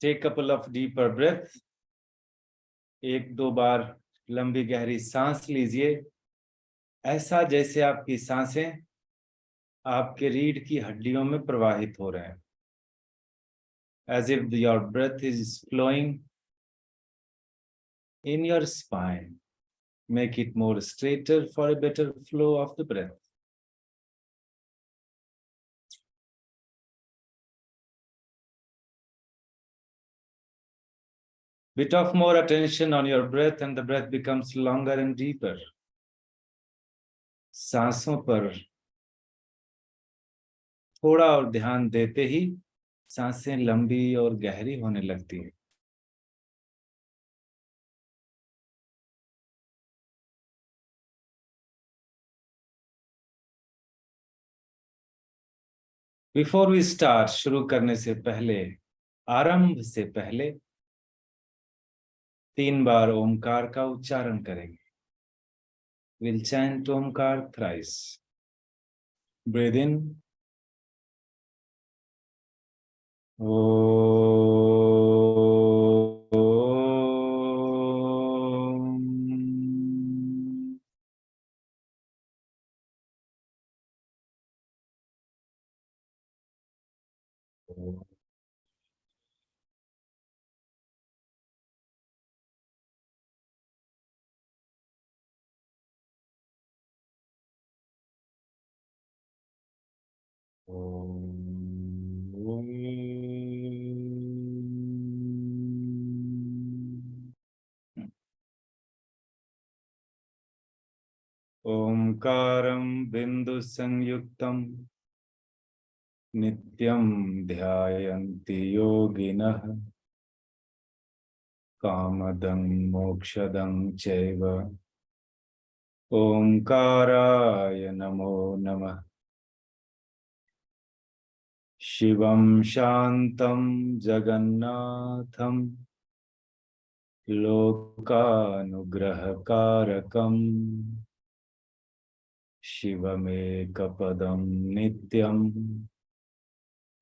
Take a couple of deeper breaths. एक दो बार लंबी गहरी सांस लीजिए, ऐसा जैसे आपकी सांसें आपके रीढ़ की हड्डियों में प्रवाहित हो रहे हैं. As if your breath is flowing in your spine. Make it more straighter for a better flow of the breath. Bit of more attention on your breath and the breath becomes longer and deeper. सांसों पर थोड़ा और ध्यान देते ही सांसें लंबी और गहरी होने लगती है. Before we start, शुरू करने से पहले, आरंभ से पहले 3 बार ओमकार का उच्चारण करेंगे. We'll chant Omkar thrice. Breathe in. ओंकारं बिंदु संयुक्तं नित्यं ध्यायन्ति योगिनः कामदं मोक्षदं चैव. ओंकाराय नमो नमः. शिवं शान्तं जगन्नाथं लोकानुग्रहकारकम् शिवमेकपदं नित्यं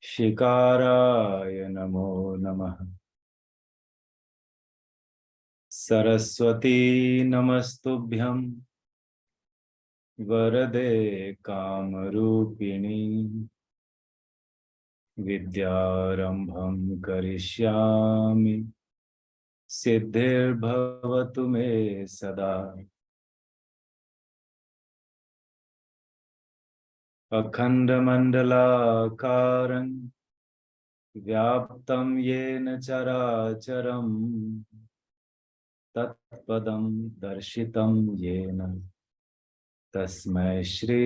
शिकाराय नमो नमः. सरस्वती नमस्तुभ्यं वरदे कामरूपिणी विद्यारंभं करिष्यामि सिद्धिर्भवतु मे सदा. अखंडमंडलाकारं व्याप्तं येन चराचरं तत्पदं दर्शितं येन तस्मै श्री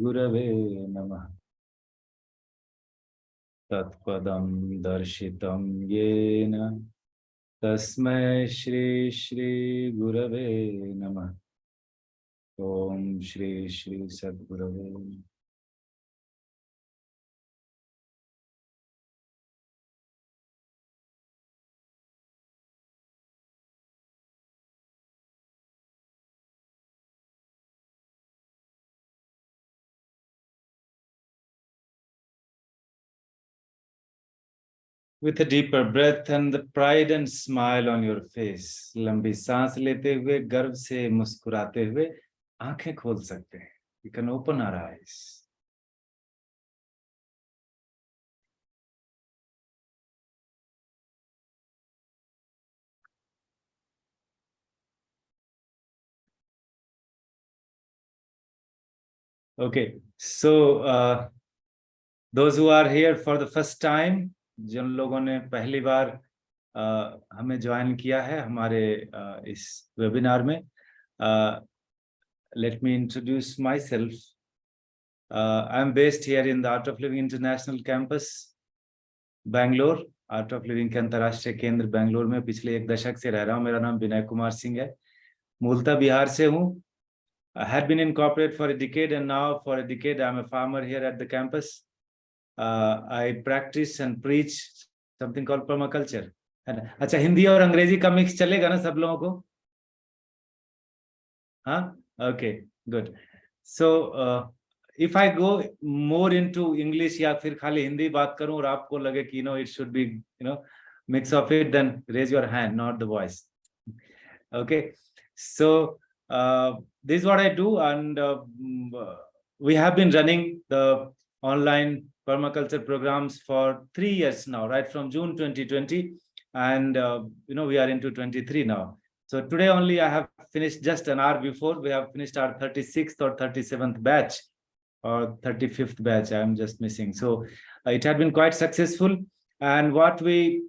गुरवे नमः. तत्पदं दर्शितं येन तस्मै श्री श्री गुरवे नमः. ओम Shri Shri सद्गुरवे. With a deeper breath and the pride and smile on your face. लंबी सांस लेते हुए गर्व से मुस्कुराते हुए आंखें खोल सकते हैं. You can open our eyes. Okay, so those who are here for the first time, जिन लोगों ने पहली बार हमें ज्वाइन किया है हमारे इस वेबिनार में, let me introduce myself. I am based here in the Art of Living International Campus, Bangalore. Art of Living के अंतर्राष्ट्रीय केंद्र बेंगलोर में पिछले 1 दशक से रह रहा हूँ. मेरा नाम विनय कुमार सिंह है. मूलतः बिहार से हूँ. I had been in corporate for a decade and now for a decade I am a farmer here at the campus. I practice and preach something called permaculture. अच्छा, हिंदी और अंग्रेजी का मिक्स चलेगा ना सब लोगों को? हाँ, okay, good. So if I go more into English या फिर खाली हिंदी बात करूं और आपको लगे कि it should be mix of it, then raise your hand, not the voice. Okay, so this is what I do, and we have been running the online permaculture programs for 3 years now, right from June 2020, and we are into 23 now. So today only I have finished, just an hour before, we have finished our 36th or 37th batch, or 35th batch, I'm just missing. So it had been quite successful, and what we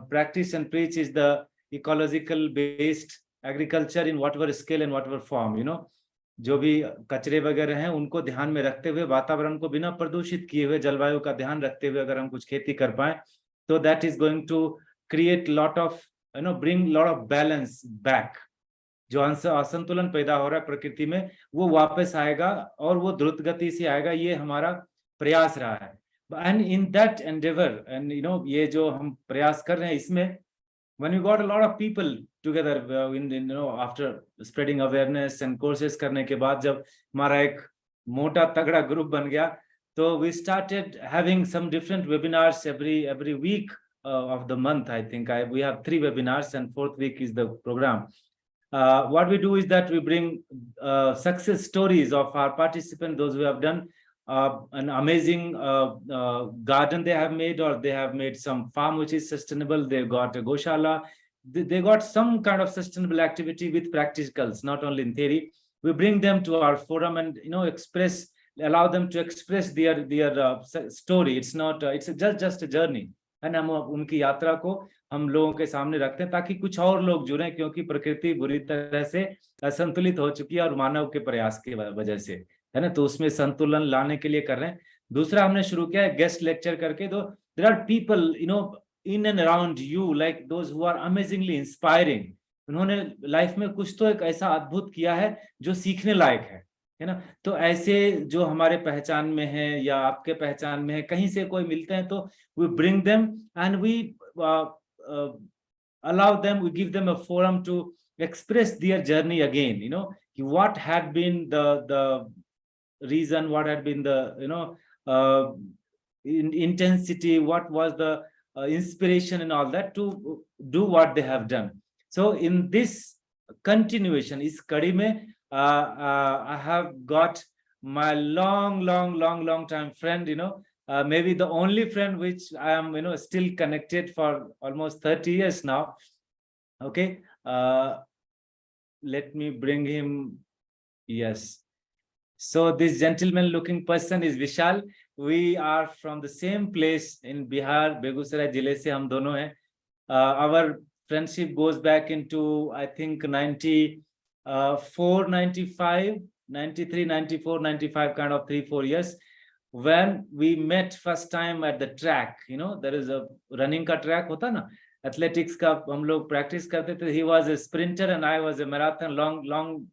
practice and preach is the ecological based agriculture in whatever scale and whatever form. जो भी कचरे वगैरह हैं उनको ध्यान में रखते हुए, वातावरण को बिना प्रदूषित किए हुए, जलवायु का ध्यान रखते हुए अगर हम कुछ खेती कर पाए, तो that is going to create lot of bring lot of balance back. जो असंतुलन पैदा हो रहा है प्रकृति में, वो वापस आएगा, और वो द्रुत गति से आएगा, ये हमारा प्रयास रहा है. And in that endeavor, and ये जो हम प्रयास कर रहे हैं इसमें, when we got a lot of people together after spreading awareness and courses करने के बाद, जब हमारा एक मोटा तगड़ा ग्रुप बन गया, तो we started having some different webinars every week of the month. I think we have 3 webinars, and 4th week is the program. What we do is that we bring success stories of our participants, those who have done an amazing garden they have made, or they have made some farm which is sustainable, they got a goshala, they got some kind of sustainable activity with practicals, not only in theory. We bring them to our forum and allow them to express their story. It's not it's just a journey, and हम उनकी यात्रा को हम लोगों के सामने रखते हैं ताकि कुछ और लोग जुड़ें, क्योंकि प्रकृति बुरी तरह से असंतुलित हो चुकी है और मानव के प्रयास की वजह से, है ना. तो उसमें संतुलन लाने के लिए कर रहे हैं. दूसरा हमने शुरू किया है गेस्ट लेक्चर करके. तो there are people in and around you, like those who are amazingly inspiring. उन्होंने लाइफ में कुछ तो एक ऐसा अद्भुत किया है जो सीखने लायक है ना. तो ऐसे जो हमारे पहचान में है या आपके पहचान में है, कहीं से कोई मिलते हैं, तो we bring them and we allow them, we give them a forum to express their journey again. What had been the reason, what had been the intensity, what was the inspiration and all that, to do what they have done. So in this continuation, is kadi mein I have got my long time friend, maybe the only friend which I am still connected for almost 30 years now. Okay, let me bring him. Yes, so this gentleman looking person is Vishal. We are from the same place in Bihar, Begusarai जिले से हम दोनों हैं. Our friendship goes back into, I think, 94, 95, 93, 94, 95, kind of 3-4 years, when we met first time at the track. There is a running का track होता ना, athletics का हम लोग practice करते थे. He was a sprinter and I was a marathon long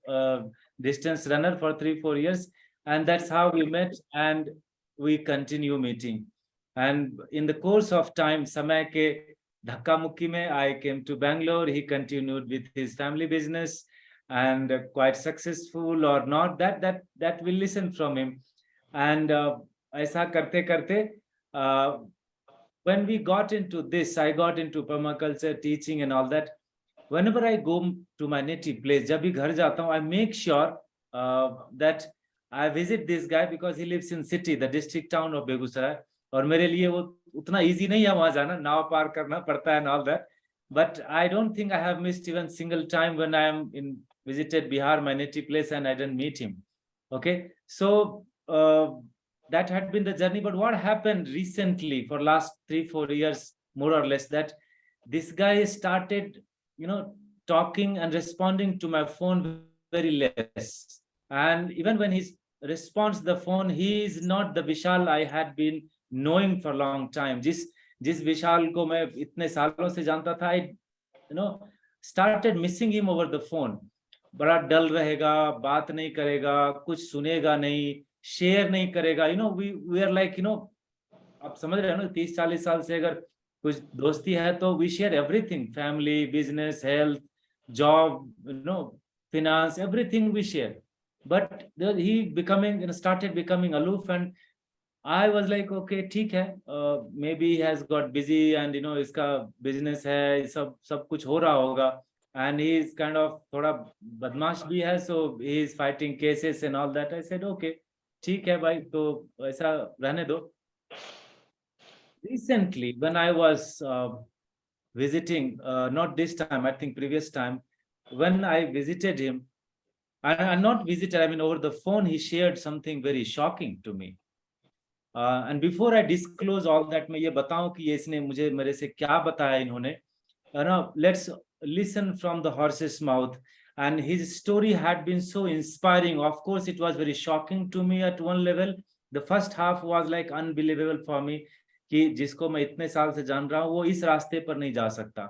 distance runner for 3-4 years, and that's how we met, and we continue meeting. And in the course of time, समय के धक्का मुक्की में, I came to Bangalore. He continued with his family business, and quite successful or not, that we listen from him. And ऐसा करते करते when we got into this, I got into permaculture teaching and all that. Whenever I go to my native place, जब भी घर जाता हूँ, I make sure that I visit this guy, because he lives in city, the district town of Begusarai. और मेरे लिए वो उतना easy नहीं है वहाँ जाना, नाव पार करना पड़ता है and all that. But I don't think I have missed even single time when I am visited Bihar, my native place, and I didn't meet him. Okay, so that had been the journey. But what happened recently, for last 3-4 years, more or less, that this guy started, talking and responding to my phone very less. And even when he responds to the phone, he is not the Vishal I had been knowing for a long time. जिस विशाल को मैं इतने सालों से जानता था, I started missing him over the phone. बड़ा डल रहेगा, बात नहीं करेगा, कुछ सुनेगा नहीं, शेयर नहीं करेगा. We are like, आप समझ रहे हो ना, 30-40 साल से अगर कुछ दोस्ती है तो we share everything, family, business, health, job, finance, everything we share. but he becoming, started becoming aloof, and I was like, okay, ठीक है, maybe he has got busy and इसका business है, सब कुछ हो रहा होगा, and he is kind of थोड़ा बदमाश भी है, so he is fighting cases and all that. I said, okay, ठीक है भाई, तो ऐसा रहने दो. Recently, when I was visiting, not this time, I think previous time, when I visited him, and not visited, I mean over the phone, he shared something very shocking to me. And before I disclose all that, मैं ये बताऊं कि ये इसने मुझे मेरे से क्या बताया इन्होंने. Now let's listen from the horse's mouth. And his story had been so inspiring. Of course, it was very shocking to me at one level. The first half was like unbelievable for me कि जिसको मैं इतने साल से जान रहा हूँ वो इस रास्ते पर नहीं जा सकता.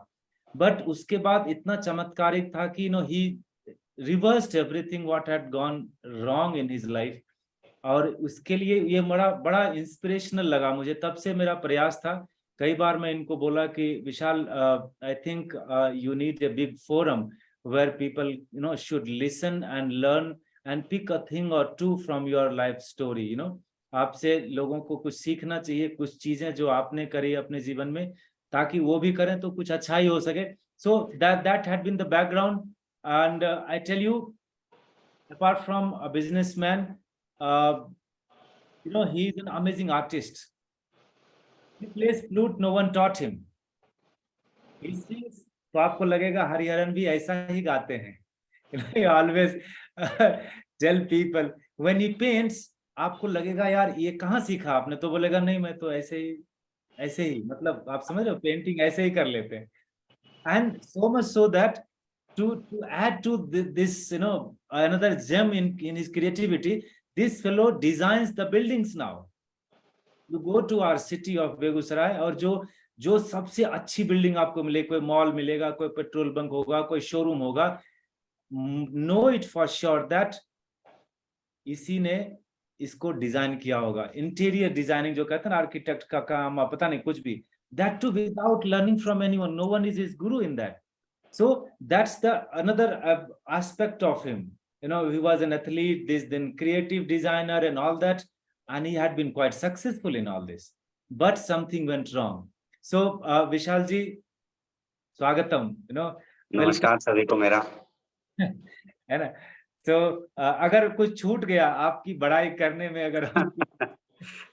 But उसके बाद इतना चमत्कारिक था कि he reversed everything what had gone wrong in his life. और उसके लिए ये बड़ा बड़ा इंस्पिरेशनल लगा मुझे. तब से मेरा प्रयास था. कई बार मैं इनको बोला कि Vishal, I think you need a big forum where people should listen and learn and pick a thing or two from your life story. आपसे लोगों को कुछ सीखना चाहिए, कुछ चीजें जो आपने करी अपने जीवन में, ताकि वो भी करें तो कुछ अच्छा ही हो सके. So that had been the background, and I tell you, apart from a businessman, he is an amazing artist. He plays flute, no one taught him. He sings, तो आपको लगेगा हरिहरन भी ऐसा ही गाते हैं. He always tell people. When he paints, आपको लगेगा यार ये कहाँ सीखा आपने, तो बोलेगा नहीं मैं तो ऐसे ही, मतलब आप समझ रहे हो, पेंटिंग ऐसे ही कर लेते हैं. And so much so that to add to this, another gem in his creativity, this fellow designs the buildings now. You go to our city of Begusarai, और जो सबसे अच्छी बिल्डिंग आपको मिले, कोई मॉल मिलेगा, कोई पेट्रोल बंक होगा, कोई शोरूम होगा, know it for sure that इसी ने इसको डिजाइन किया होगा. इंटीरियर डिजाइनिंग जो कहते हैं ना, आर्किटेक्ट का काम, पता नहीं कुछ भी, that to without learning from anyone. No one is his guru in that. So that's the another aspect of him. He was an athlete, this then creative designer and all that, and he had been quite successful in all this. But something went wrong. So Vishal ji, swagatam. Welcome. नमस्कार सभी को मेरा. है ना. तो अगर कुछ छूट गया आपकी बड़ाई करने में, अगर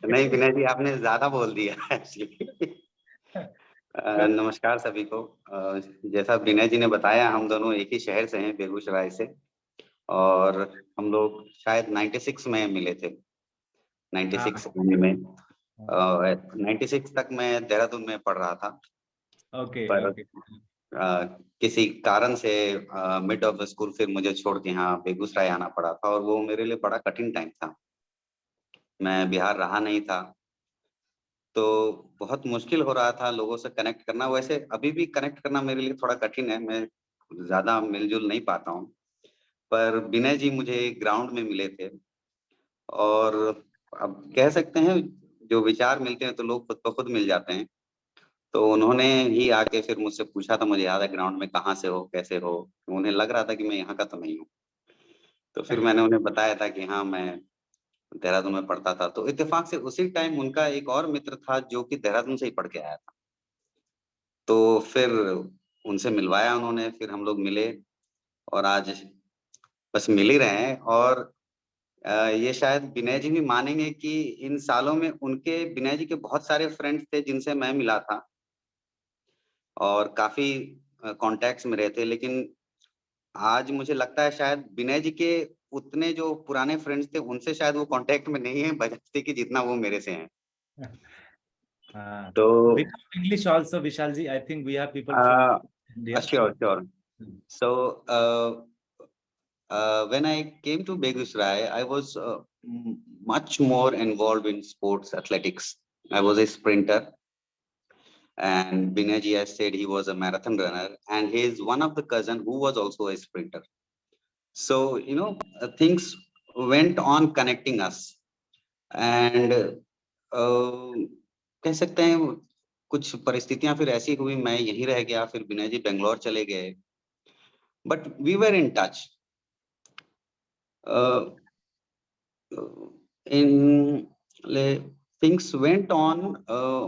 नहीं विनय जी, आपने ज्यादा बोल दिया एक्चुअली. नमस्कार सभी को. जैसा विनय जी ने बताया, हम दोनों एक ही शहर से हैं, बेगूसराय से, और हम लोग शायद 96 में मिले थे. 96 में 96 तक मैं देहरादून में पढ़ रहा था. ओके. किसी कारण से मिड ऑफ द स्कूल फिर मुझे छोड़ के यहाँ बेगूसराय आना पड़ा था, और वो मेरे लिए बड़ा कठिन टाइम था. मैं बिहार रहा नहीं था, तो बहुत मुश्किल हो रहा था लोगों से कनेक्ट करना. वैसे अभी भी कनेक्ट करना मेरे लिए थोड़ा कठिन है, मैं ज्यादा मिलजुल नहीं पाता हूँ. पर विनय जी मुझे ग्राउंड में मिले थे, और अब कह सकते हैं जो विचार मिलते हैं तो लोग खुद ब खुद मिल जाते हैं. तो उन्होंने ही आके फिर मुझसे पूछा था, मुझे याद है, ग्राउंड में कहाँ से हो, कैसे हो. उन्हें लग रहा था कि मैं यहाँ का तो नहीं हूँ. तो फिर मैंने उन्हें बताया था कि हाँ मैं देहरादून में पढ़ता था. तो इत्तेफाक से उसी टाइम उनका एक और मित्र था जो कि देहरादून से ही पढ़ के आया था. तो फिर उनसे मिलवाया उन्होंने, फिर हम लोग मिले, और आज बस मिल ही रहे हैं. और ये शायद विनय जी भी मानेंगे कि इन सालों में उनके, विनय जी के बहुत सारे फ्रेंड्स थे जिनसे मैं मिला था, और काफी कॉन्टैक्ट्स में रहे थे. लेकिन आज मुझे लगता है शायद विनय जी के उतने जो पुराने फ्रेंड्स थे उनसे शायद वो कांटेक्ट में नहीं है बजाते कि जितना वो मेरे से हैं. तो English also, Vishal ji, I think we have people from India. Sure. So when I came to Begusrai, I was much more involved in sports athletics. I was a sprinter, and Binay ji has said he was a marathon runner, and he is one of the cousin who was also a sprinter. So things went on connecting us, and कह सकते हैं कुछ परिस्थितियां फिर ऐसी हुई, मैं यहीं रह गया, फिर विनय जी बेंगलोर चले गए, but we were in touch. Uh, in things went on.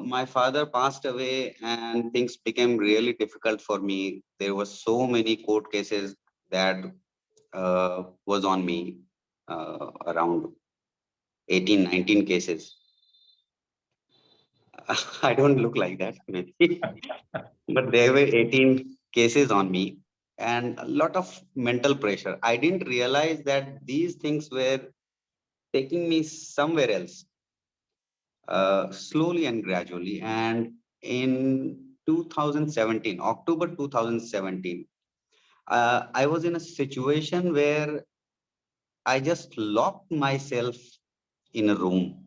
My father passed away, and things became really difficult for me. There were so many court cases that was on me, around 18, 19 cases. I don't look like that, maybe, but there were 18 cases on me and a lot of mental pressure. I didn't realize that these things were taking me somewhere else, slowly and gradually. And in 2017, October 2017, I was in a situation where I just locked myself in a room.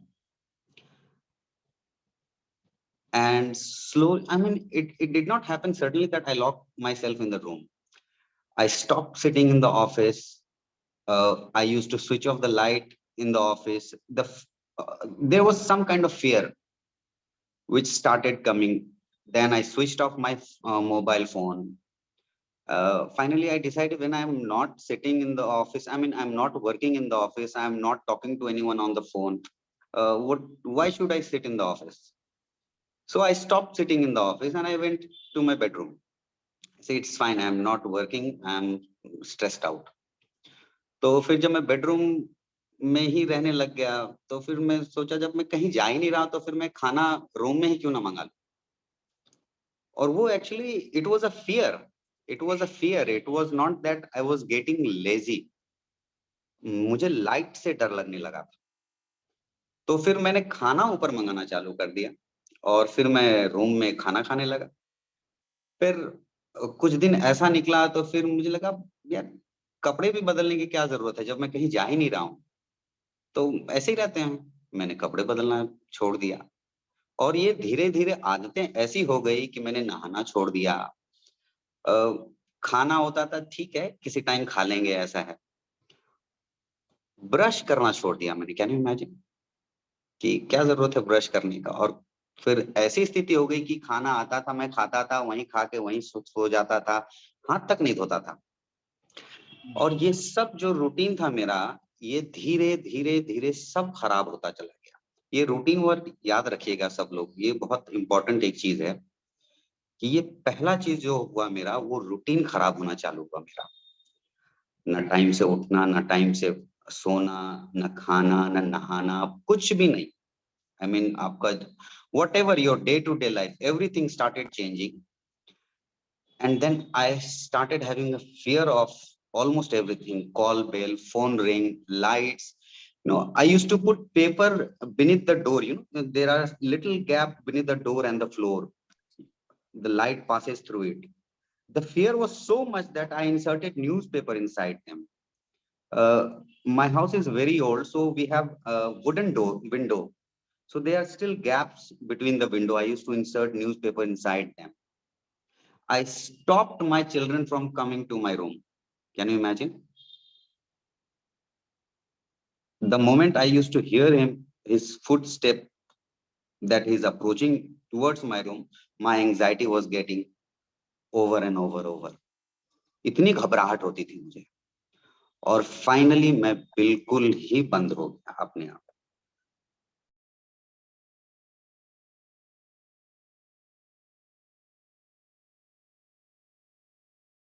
And slowly, I mean, it did not happen suddenly that I locked myself in the room. I stopped sitting in the office. I used to switch off the light in the office. There was some kind of fear which started coming. Then I switched off my mobile phone. Finally, I decided, when I'm not sitting in the office, I mean, I'm not working in the office, I'm not talking to anyone on the phone. Why should I sit in the office? So I stopped sitting in the office and I went to my bedroom. See, it's fine. I'm not working. I'm stressed out. तो फिर जब मैं bedroom में ही रहने लग गया, तो फिर मैं सोचा, जब मैं कहीं जा ही नहीं रहा, तो फिर मैं खाना रूम में ही क्यों ना मंगा लूं। और वो actually it was a fear, it was not that I was getting lazy. मुझे लाइट से डर लगने लगा था। तो फिर मैंने खाना ऊपर मंगाना चालू कर दिया और फिर मैं रूम में खाना खाने लगा। फिर कुछ दिन ऐसा निकला, तो फिर मुझे लगा, यार कपड़े भी बदलने की क्या जरूरत है, जब मैं कहीं जा ही नहीं रहा हूँ तो ऐसे ही रहते हैं। मैंने कपड़े बदलना छोड़ दिया और ये धीरे धीरे आदतें ऐसी हो गई कि मैंने नहाना छोड़ दिया। खाना होता था, ठीक है किसी टाइम खा लेंगे, ऐसा है। ब्रश करना छोड़ दिया मैंने। कैन यू इमेजिन कि क्या जरूरत है ब्रश करने का। और फिर ऐसी स्थिति हो गई कि खाना आता था, मैं खाता था, वहीं खा के वहीं सो जाता था, हाथ तक नहीं धोता था। और ये सब जो रूटीन था मेरा, ये धीरे धीरे धीरे सब खराब होता चला गया। ये रूटीन वर्क याद रखिएगा सब लोग, ये बहुत इंपॉर्टेंट एक चीज है कि ये पहला चीज जो हुआ मेरा, वो रूटीन खराब होना चालू हुआ मेरा। न टाइम से उठना, न टाइम से सोना, न खाना, न नहाना, कुछ भी नहीं। आई मीन आपका whatever your day to day life, everything started changing. And then I started having a fear of almost everything: call bell, phone ring, lights. I used to put paper beneath the door. There are little gap beneath the door and the floor. The light passes through it. The fear was so much that I inserted newspaper inside them. My house is very old, so we have a wooden window. So there are still gaps between the window. I used to insert newspaper inside them. I stopped my children from coming to my room. Can you imagine? The moment I used to hear his footstep, that he's approaching towards my room, my anxiety was getting over and over. इतनी घबराहट होती थी मुझे। और finally मैं बिल्कुल ही बंद हो गया अपने आप।